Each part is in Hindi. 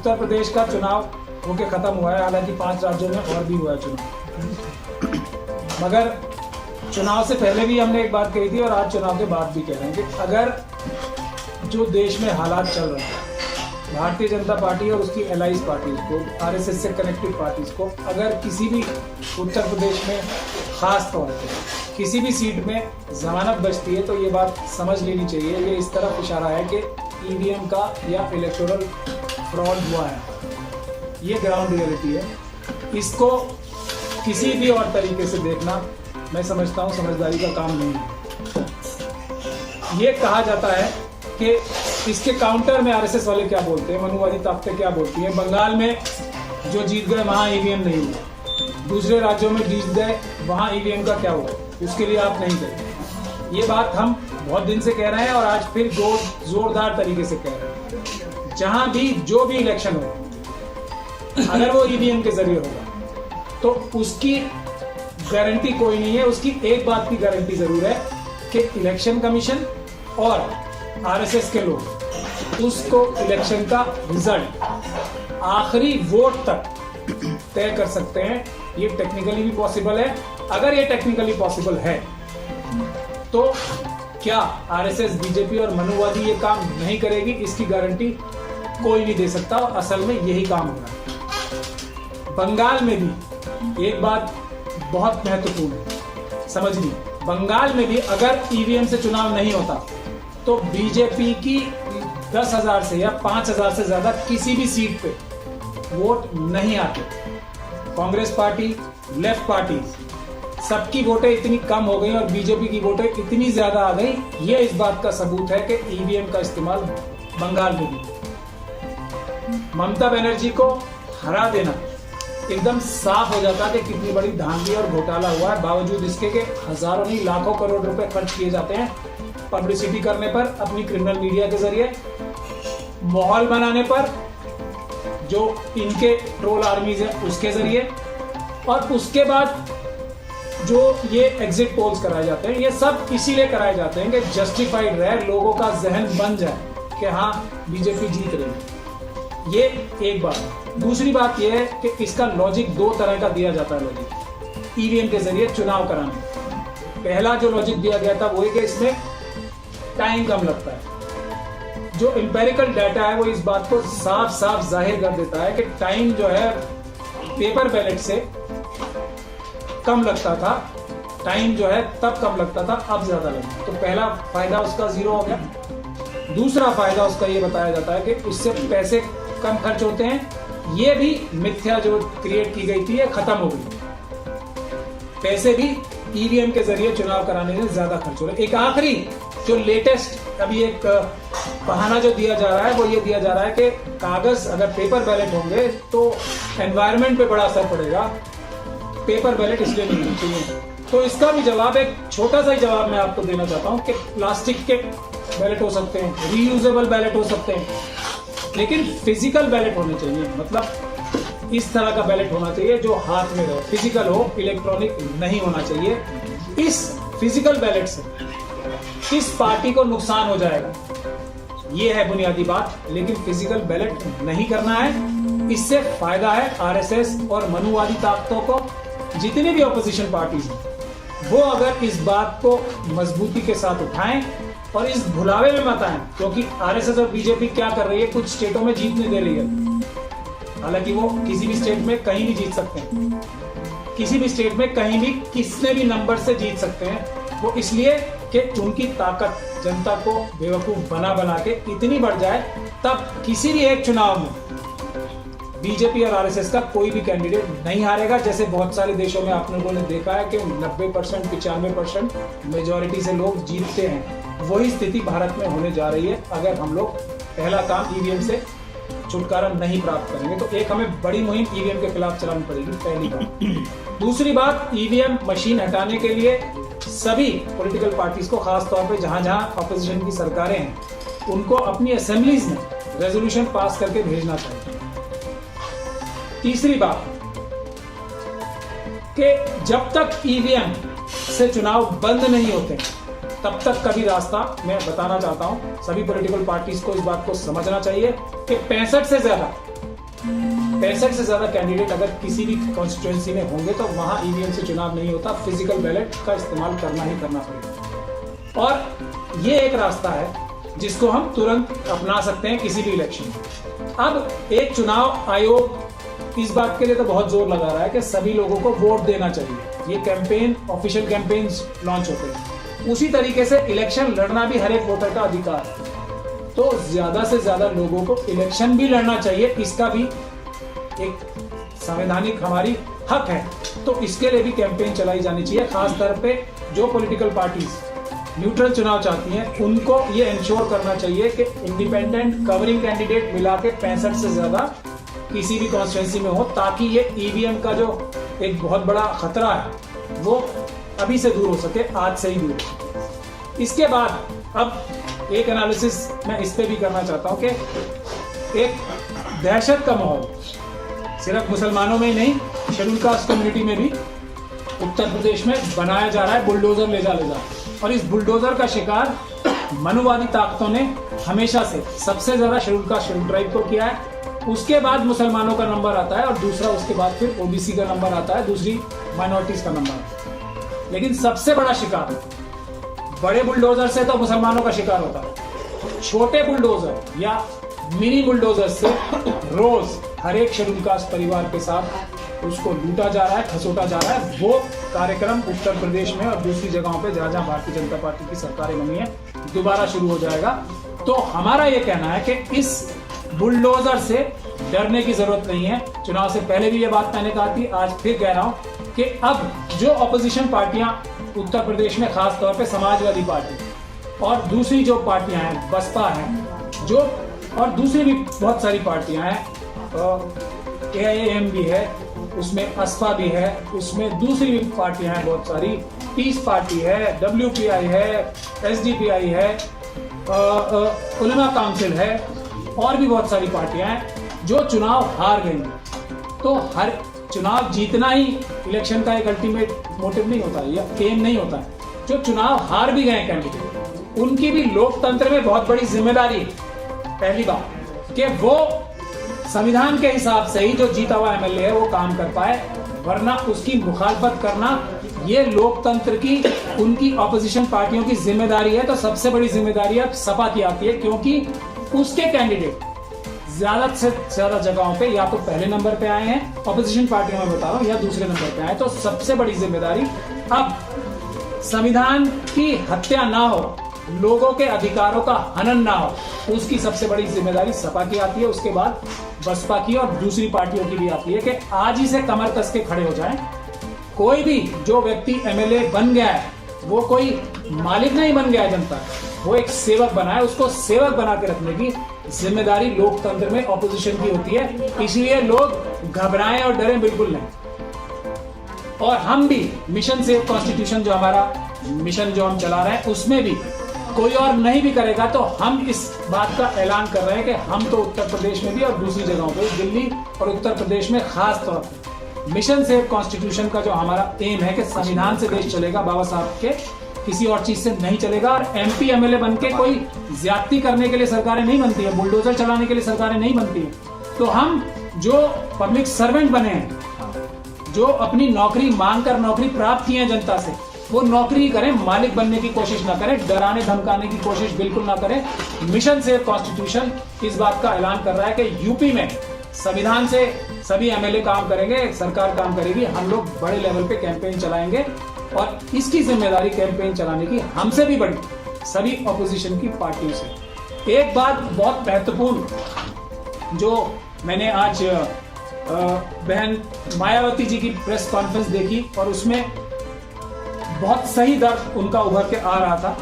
उत्तर प्रदेश का चुनाव होके खत्म हुआ है, हालांकि 5 राज्यों में और भी हुआ है चुनाव, मगर चुनाव से पहले भी हमने एक बात कही थी और आज चुनाव के बाद भी कह रहे हैं कि अगर जो देश में हालात चल रहे हैं, भारतीय जनता पार्टी और उसकी एलाइज पार्टीज को, आरएसएस से कनेक्टेड पार्टीज को, अगर किसी भी उत्तर प्रदेश में खास तौर पर किसी भी सीट में जमानत बचती है तो ये बात समझ लेनी चाहिए, ये इस तरफ इशारा है कि ईवीएम का या इलेक्टोरल फ्रॉड हुआ है। ये ग्राउंड रियलिटी है। इसको किसी भी और तरीके से देखना मैं समझता हूँ समझदारी का काम नहीं है। ये कहा जाता है कि इसके काउंटर में आरएसएस वाले क्या बोलते हैं, मनुवादी ताकतें क्या बोलती हैं। बंगाल में जो जीत गए वहाँ ईवीएम नहीं हुआ, दूसरे राज्यों में जीत गए वहाँ ईवीएम का क्या हुआ, उसके लिए आप नहीं करें। ये बात हम बहुत दिन से कह रहे हैं और आज फिर जोरदार तरीके से कह रहे हैं। जहां भी जो भी इलेक्शन हो, अगर वो ईवीएम के जरिए होगा तो उसकी गारंटी कोई नहीं है। उसकी एक बात की गारंटी जरूर है कि इलेक्शन कमीशन और आरएसएस के लोग उसको इलेक्शन का रिजल्ट आखिरी वोट तक तय कर सकते हैं। ये टेक्निकली भी पॉसिबल है। अगर ये टेक्निकली पॉसिबल है तो क्या आरएसएस, बीजेपी और मनुवादी ये काम नहीं करेगी, इसकी गारंटी कोई नहीं दे सकता और असल में यही काम हो रहा है। बंगाल में भी एक बात बहुत महत्वपूर्ण है, समझ ली। बंगाल में भी अगर ईवीएम से चुनाव नहीं होता तो बीजेपी की 10,000 से या 5,000 से ज्यादा किसी भी सीट पे वोट नहीं आते। कांग्रेस पार्टी, लेफ्ट पार्टी, सबकी वोटें इतनी कम हो गई और बीजेपी की वोटें इतनी ज्यादा आ गई। ये इस बात का सबूत है कि ईवीएम का इस्तेमाल बंगाल में भी। ममता बनर्जी को हरा देना एकदम साफ हो जाता है कि कितनी बड़ी धांधली और घोटाला हुआ है, बावजूद इसके कि हजारों नहीं लाखों करोड़ रुपए खर्च किए जाते हैं पब्लिसिटी करने पर, अपनी क्रिमिनल मीडिया के जरिए, माहौल बनाने पर, जो इनके ट्रोल आर्मीज है उसके जरिए, और उसके बाद जो ये एग्जिट पोल्स कराए जाते हैं, ये सब इसीलिए कराए जाते हैं कि जस्टिफाइड रहे, लोगों का जहन बन जाए कि हाँ बीजेपी जीत रही है। ये एक बात। दूसरी बात यह है कि इसका लॉजिक 2 तरह का दिया जाता है। लॉजिक ईवीएम के जरिए चुनाव कराने, पहला जो लॉजिक दिया गया था वो है कि इसमें टाइम कम लगता है। जो एम्पेरिकल डाटा है वो इस बात को साफ साफ जाहिर कर देता है कि टाइम जो है पेपर बैलेट से कम लगता था, टाइम जो है तब कम लगता था, अब ज्यादा लगता। तो पहला फायदा उसका 0 हो गया। दूसरा फायदा उसका ये बताया जाता है कि उससे पैसे कम खर्च होते हैं। ये भी मिथ्या जो क्रिएट की गई थी ये खत्म हो गई। पैसे भी ईवीएम के जरिए चुनाव कराने से ज्यादा खर्च हो रहे हैं। एक आखिरी जो लेटेस्ट अभी एक बहाना जो दिया जा रहा है वो ये दिया जा रहा है कि कागज अगर पेपर बैलेट होंगे तो एनवायरनमेंट पे बड़ा असर पड़ेगा, पेपर बैलेट इसलिए नहीं होना चाहिए। तो इसका भी जवाब, एक छोटा सा ही जवाब मैं आपको देना चाहता हूँ कि प्लास्टिक के बैलेट हो सकते हैं, रीयूजेबल बैलेट हो सकते हैं, लेकिन फिजिकल बैलेट होने चाहिए। मतलब इस तरह का बैलेट होना चाहिए जो हाथ में रहे, फिजिकल हो, इलेक्ट्रॉनिक नहीं होना चाहिए। इस फिजिकल बैलेट से किस पार्टी को नुकसान हो जाएगा, ये है बुनियादी बात। लेकिन फिजिकल बैलेट नहीं करना है। इससे फायदा है आरएसएस और मनुवादी ताकतों को। जितनी भी ऑपोजिशन पार्टीज हैं वो अगर इस बात को मजबूती के साथ उठाएं और इस भुलावे में मत आए, क्योंकि आरएसएस और बीजेपी क्या कर रही है, कुछ स्टेटों में जीतने दे रही है। हालांकि वो किसी भी स्टेट में कहीं भी जीत सकते हैं, किसी भी स्टेट में कहीं भी किसने भी नंबर से जीत सकते हैं। वो इसलिए कि उनकी ताकत जनता को बेवकूफ बना बना के इतनी बढ़ जाए, तब किसी भी एक चुनाव में बीजेपी और आरएसएस का कोई भी कैंडिडेट नहीं हारेगा। जैसे बहुत सारे देशों में आप लोगों ने देखा है कि 90%, 95% मेजोरिटी से लोग जीतते हैं। वही स्थिति भारत में होने जा रही है अगर हम लोग पहला काम ईवीएम से छुटकारा नहीं प्राप्त करेंगे। तो एक हमें बड़ी मुहिम ईवीएम के खिलाफ चलानी पड़ेगी, पहली बात। दूसरी बात, ईवीएम मशीन हटाने के लिए सभी पॉलिटिकल पार्टीज को, खास तौर पे जहां जहां ऑपोजिशन की सरकारें हैं, उनको अपनी असेंबलीज में रेजोल्यूशन पास करके भेजना चाहिए। तीसरी बात कि जब तक ईवीएम से चुनाव बंद नहीं होते तब तक कभी रास्ता, मैं बताना चाहता हूं सभी पॉलिटिकल पार्टीज को इस बात को समझना चाहिए कि 65 से ज्यादा 65 से ज्यादा कैंडिडेट अगर किसी भी कॉन्स्टिट्यूएंसी में होंगे तो वहां ईवीएम से चुनाव नहीं होता, फिजिकल बैलेट का इस्तेमाल करना ही करना पड़ेगा। और ये एक रास्ता है जिसको हम तुरंत अपना सकते हैं किसी भी इलेक्शन में। अब एक चुनाव आयोग इस बात के लिए तो बहुत जोर लगा रहा है कि सभी लोगों को वोट देना चाहिए। ये कैंपेन, ऑफिशियल कैंपेन्स लॉन्च होते हैं। उसी तरीके से इलेक्शन लड़ना भी हर एक वोटर का अधिकार है, तो ज्यादा से ज्यादा लोगों को इलेक्शन भी लड़ना चाहिए, इसका भी एक संवैधानिक हमारी हक है। तो इसके लिए भी कैंपेन चलाई जानी चाहिए। खास तौर पे जो पॉलिटिकल पार्टीज न्यूट्रल चुनाव चाहती हैं उनको ये इंश्योर करना चाहिए कि इंडिपेंडेंट कवरिंग कैंडिडेट मिला के 65 से ज्यादा किसी भी कॉन्स्टिट्यूएंसी में हो, ताकि ये ईवीएम का जो एक बहुत बड़ा खतरा है वो अभी से दूर हो सके, आज से ही दूर हो सके। इसके बाद अब एक एनालिसिस मैं इस पे भी करना चाहता हूं कि एक दहशत का माहौल सिर्फ मुसलमानों में ही नहीं, शेड्यूल कास्ट कम्युनिटी में भी उत्तर प्रदेश में बनाया जा रहा है। बुलडोजर ले जा और इस बुलडोजर का शिकार मनुवादी ताकतों ने हमेशा से सबसे ज्यादा शेड्यूल कास्ट शेड्यूल ट्राइब को किया है। उसके बाद मुसलमानों का नंबर आता है और दूसरा उसके बाद फिर ओबीसी का नंबर आता है, दूसरी माइनॉरिटीज का नंबर आता है। लेकिन सबसे बड़ा शिकार बड़े बुलडोजर से तो मुसलमानों का शिकार होता है, छोटे बुलडोजर या मिनी बुलडोजर से रोज हर एक शेड्यूल कास्ट परिवार के साथ उसको लूटा जा रहा है, खसोटा जा रहा है। वो कार्यक्रम उत्तर प्रदेश में और दूसरी जगहों पे जहां जहां भारतीय जनता पार्टी की सरकारें बनी है दोबारा शुरू हो जाएगा। तो हमारा ये कहना है कि इस बुलडोजर से डरने की जरूरत नहीं है। चुनाव से पहले भी ये बात मैंने कहा थी, आज फिर कह रहा हूं कि अब जो ऑपोजिशन पार्टियां उत्तर प्रदेश में, खास तौर पे समाजवादी पार्टी और दूसरी जो पार्टियां हैं, बसपा है जो, और दूसरी भी बहुत सारी पार्टियां हैं, AIM भी है, उसमें असफा भी है, उसमें दूसरी भी पार्टियां हैं बहुत सारी, पीस पार्टी है, WPI है, SDPI है, उलेमा काउंसिल है, और भी बहुत सारी पार्टियां हैं जो चुनाव हार गई। तो हर चुनाव जीतना ही इलेक्शन का एक अल्टीमेट मोटिव नहीं होता है या एम नहीं होता है। जो चुनाव हार भी गए कैंडिडेट, उनकी भी लोकतंत्र में बहुत बड़ी जिम्मेदारी है, पहली बात कि वो संविधान के हिसाब से ही जो जीता हुआ MLA है वो काम कर पाए, वरना उसकी मुखालफत करना ये लोकतंत्र की, उनकी ऑपोजिशन पार्टियों की जिम्मेदारी है। तो सबसे बड़ी जिम्मेदारी अब सपा की आती है, क्योंकि उसके कैंडिडेट ज्यादा से ज्यादा जगहों पे या तो पहले नंबर पे आए हैं, ऑपोजिशन पार्टियों में बता रहा हूं, या दूसरे नंबर पे आए। तो सबसे बड़ी जिम्मेदारी अब संविधान की हत्या ना हो, लोगों के अधिकारों का हनन ना हो, उसकी सबसे बड़ी जिम्मेदारी सपा की आती है। उसके बाद बसपा की और दूसरी पार्टियों की भी आती है कि आज ही से कमर कस के खड़े हो जाएं। कोई भी जो व्यक्ति MLA बन गया है वो कोई मालिक नहीं बन गया है जनता, वो एक सेवक बना है, उसको सेवक बना के रखने की जिम्मेदारी लोकतंत्र में ऑपोजिशन की होती है। इसलिए लोग घबराएं और डरें बिल्कुल नहीं। और हम भी मिशन सेव कॉन्स्टिट्यूशन, जो हमारा मिशन जो हम चला रहे हैं, उसमें भी कोई और नहीं भी करेगा तो हम इस बात का ऐलान कर रहे हैं कि हम तो उत्तर प्रदेश में भी और दूसरी जगहों पे, दिल्ली और उत्तर प्रदेश में खास तौर पर मिशन सेव कॉन्स्टिट्यूशन का जो हमारा एम है कि संविधान से देश चलेगा, बाबा साहब के, किसी और चीज से नहीं चलेगा। और MP MLA बन के कोई ज्यादती करने के लिए सरकारें नहीं बनती है, बुलडोजर चलाने के लिए सरकारें नहीं बनती है। तो हम जो पब्लिक सर्वेंट बने हैं, जो अपनी नौकरी मांग कर नौकरी प्राप्त की है जनता से, वो नौकरी करें, मालिक बनने की कोशिश ना करें, डराने धमकाने की कोशिश बिल्कुल ना करें। मिशन सेव कॉन्स्टिट्यूशन इस बात का ऐलान कर रहा है कि यूपी में संविधान से सभी MLA काम करेंगे, सरकार काम करेगी, हम लोग बड़े लेवल पे कैंपेन चलाएंगे और इसकी जिम्मेदारी कैंपेन चलाने की हमसे भी बड़ी सभी ऑपोजिशन की पार्टियों से। एक बात बहुत महत्वपूर्ण जो मैंने आज बहन मायावती जी की प्रेस कॉन्फ्रेंस देखी और उसमें बहुत सही दर्द उनका उभर के आ रहा था,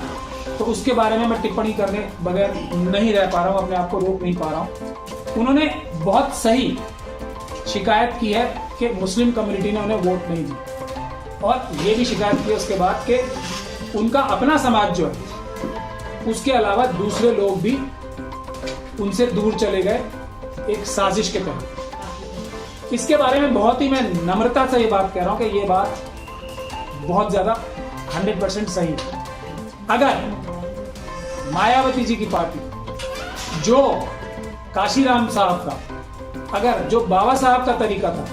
तो उसके बारे में मैं टिप्पणी करने बगैर नहीं रह पा रहा हूं, अपने आप को रोक नहीं पा रहा हूं। उन्होंने बहुत सही शिकायत की है कि मुस्लिम कम्युनिटी ने उन्हें वोट नहीं दी, और ये भी शिकायत की उसके बाद कि उनका अपना समाज जो है उसके अलावा दूसरे लोग भी उनसे दूर चले गए एक साजिश के तहत। इसके बारे में बहुत ही मैं नम्रता से ये बात कह रहा हूं कि ये बात बहुत ज्यादा 100% सही है। अगर मायावती जी की पार्टी जो काशीराम साहब का अगर जो बाबा साहब का तरीका था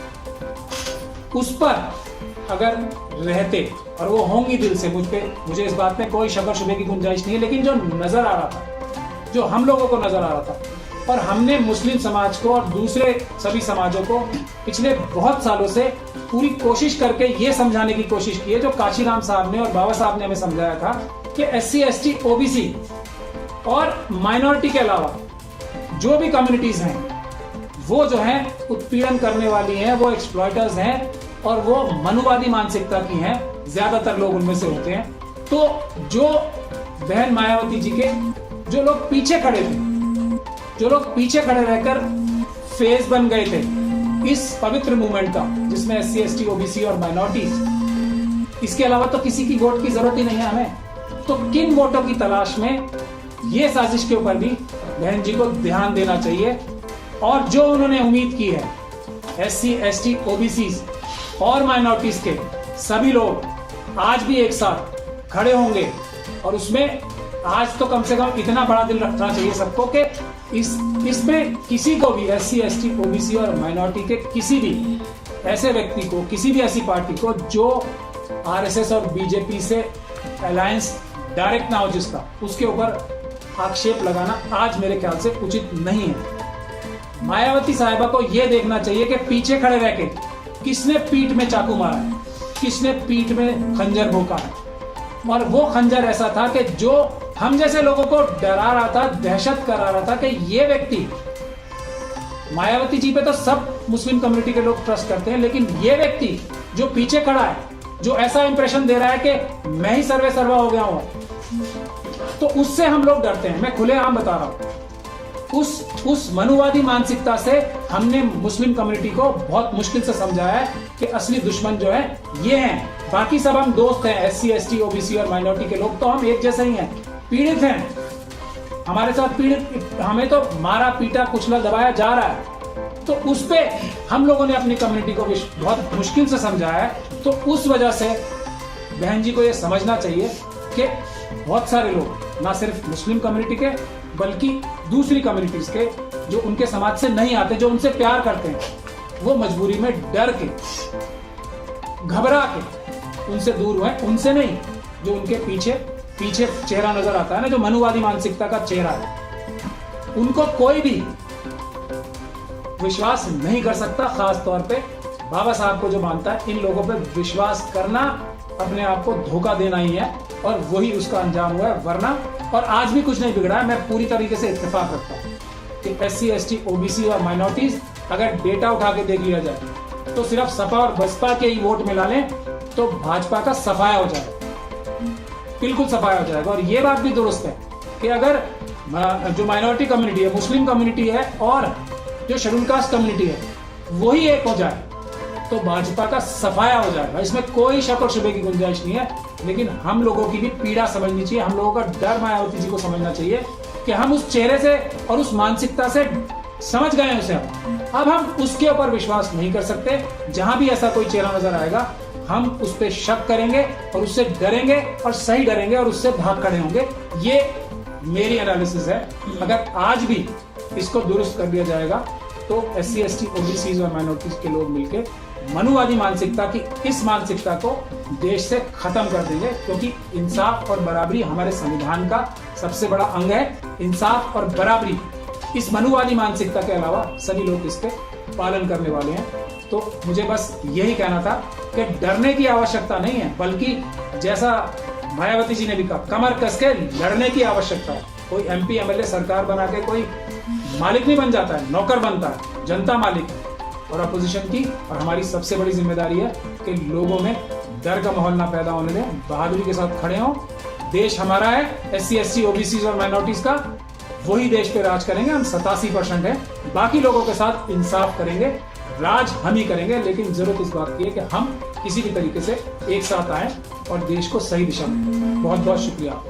उस पर अगर रहते, और वो होंगी दिल से, मुझे इस बात में कोई शक और शुबे की गुंजाइश नहीं है, लेकिन जो नजर आ रहा था, जो हम लोगों को नजर आ रहा था, और हमने मुस्लिम समाज को और दूसरे सभी समाजों को पिछले बहुत सालों से पूरी कोशिश करके ये समझाने की कोशिश की है, जो काशीराम साहब ने और बाबा साहब ने हमें समझाया था कि SC ST OBC और माइनॉरिटी के अलावा जो भी कम्युनिटीज हैं वो जो है उत्पीड़न करने वाली हैं, वो एक्सप्लॉयटर्स हैं और वो मनुवादी मानसिकता की हैं, ज्यादातर लोग उनमें से होते हैं। तो जो बहन मायावती जी के जो लोग पीछे खड़े थे, जो लोग पीछे खड़े रहकर फेस बन गए थे इस पवित्र मूवमेंट का, जिसमें SC ST OBC और माइनॉरिटीज, इसके अलावा तो किसी की वोट की जरूरत ही नहीं है हमें। तो किन वोटों की तलाश में, ये साजिश के ऊपर भी बहन जी को ध्यान देना चाहिए। और जो उन्होंने उम्मीद की है SC ST OBC और माइनॉरिटीज के सभी लोग आज भी एक साथ खड़े होंगे, और उसमें आज तो कम से कम इतना बड़ा दिल रखना चाहिए सबको कि इसमें किसी को भी SC ST OBC और माइनॉरिटी के किसी भी ऐसे व्यक्ति को, किसी भी ऐसी पार्टी को जो RSS और BJP से अलायंस डायरेक्ट ना हो जिसका, उसके ऊपर आक्षेप लगाना आज मेरे ख्याल से उचित नहीं है। मायावती साहिबा को यह देखना चाहिए कि पीछे खड़े रह के किसने पीठ में चाकू मारा है, किसने पीठ में खंजर भोंका है, और वो खंजर ऐसा था कि जो हम जैसे लोगों को डरा रहा था, दहशत करा रहा था कि ये व्यक्ति, मायावती जी पे तो सब मुस्लिम कम्युनिटी के लोग ट्रस्ट करते हैं, लेकिन ये व्यक्ति जो पीछे खड़ा है, जो ऐसा इंप्रेशन दे रहा है कि मैं ही सर्वे सर्वा हो गया हूं, तो उससे हम लोग डरते हैं। मैं खुलेआम बता रहा हूं, उस मनुवादी मानसिकता से हमने मुस्लिम कम्युनिटी को बहुत मुश्किल से समझाया है कि असली दुश्मन जो है ये हैं, बाकी सब हम दोस्त हैं। SC ST OBC और माइनॉरिटी के लोग तो हम एक जैसे ही हैं, पीड़ित हैं, हमारे साथ पीड़ित, हमें तो मारा पीटा कुचला दबाया जा रहा है, तो उस पे हम लोगों ने अपनी कम्युनिटी को बहुत मुश्किल से समझाया है। तो उस वजह से बहन जी को ये समझना चाहिए कि बहुत सारे लोग, ना सिर्फ मुस्लिम कम्युनिटी के बल्कि दूसरी कम्युनिटीज के, जो उनके समाज से नहीं आते, जो उनसे प्यार करते हैं, वो मजबूरी में डर के, घबरा के उनसे दूर हुए, उनसे नहीं, जो उनके पीछे चेहरा नजर आता है ना, जो मनुवादी मानसिकता का चेहरा है, उनको कोई भी विश्वास नहीं कर सकता। खास तौर पे बाबा साहब को जो मानता है, इन लोगों पे विश्वास करना अपने आप को धोखा देना ही है, और वही उसका अंजाम हुआ है। वरना, और आज भी कुछ नहीं बिगड़ा है, मैं पूरी तरीके से इत्तेफाक रखता हूं कि SC ST OBC और माइनॉरिटीज, अगर डेटा उठा के देख लिया जाए तो सिर्फ सपा और बसपा के ही वोट मिला लें तो भाजपा का सफाया हो जाएगा, बिल्कुल सफाया हो जाएगा। और ये बात भी दुरुस्त है कि अगर जो माइनॉरिटी कम्युनिटी है, मुस्लिम कम्युनिटी है और जो शेड्यूल कास्ट कम्युनिटी है, वही एक हो जाए तो भाजपा का सफाया हो जाएगा। इसमें कोई शक और शुबे की गुंजाइश नहीं है। लेकिन हम लोगों की भी पीड़ा समझनी चाहिए, हम लोगों का डर मायावती जी को समझना चाहिए कि हम उस चेहरे से और उस मानसिकता से समझ गए हैं उसे, अब हम उसके ऊपर विश्वास नहीं कर सकते। जहां भी ऐसा कोई चेहरा नजर आएगा, हम उस पर शक करेंगे और उससे डरेंगे, और सही डरेंगे और उससे भाग खड़े होंगे। ये मेरी एनालिसिस है। अगर आज भी इसको दुरुस्त कर दिया जाएगा तो SC ST OBC और माइनॉरिटीज के लोग मिलकर मनुवादी मानसिकता की इस मानसिकता को देश से खत्म कर देंगे, क्योंकि इंसाफ और बराबरी हमारे संविधान का सबसे बड़ा अंग है। इंसाफ और बराबरी, इस मनुवादी मानसिकता के अलावा सभी लोग इसके पालन करने वाले हैं। तो मुझे बस यही कहना था कि डरने की आवश्यकता नहीं है, बल्कि जैसा मायावती जी ने भी कहा, कमर कस के लड़ने की आवश्यकता है। कोई MP MLA सरकार बना के कोई मालिक नहीं बन जाता है, नौकर बनता है, जनता मालिक है। और अपोजिशन की और हमारी सबसे बड़ी जिम्मेदारी है कि लोगों में डर का माहौल ना पैदा होने दें, बहादुरी के साथ खड़े हों। देश हमारा है, SC ST OBC और माइनॉरिटीज का, वही देश पे राज करेंगे। हम 87% है, बाकी लोगों के साथ इंसाफ करेंगे, राज हम ही करेंगे। लेकिन जरूरत इस बात की है कि हम किसी भी तरीके से एक साथ आए और देश को सही दिशा में। बहुत बहुत शुक्रिया।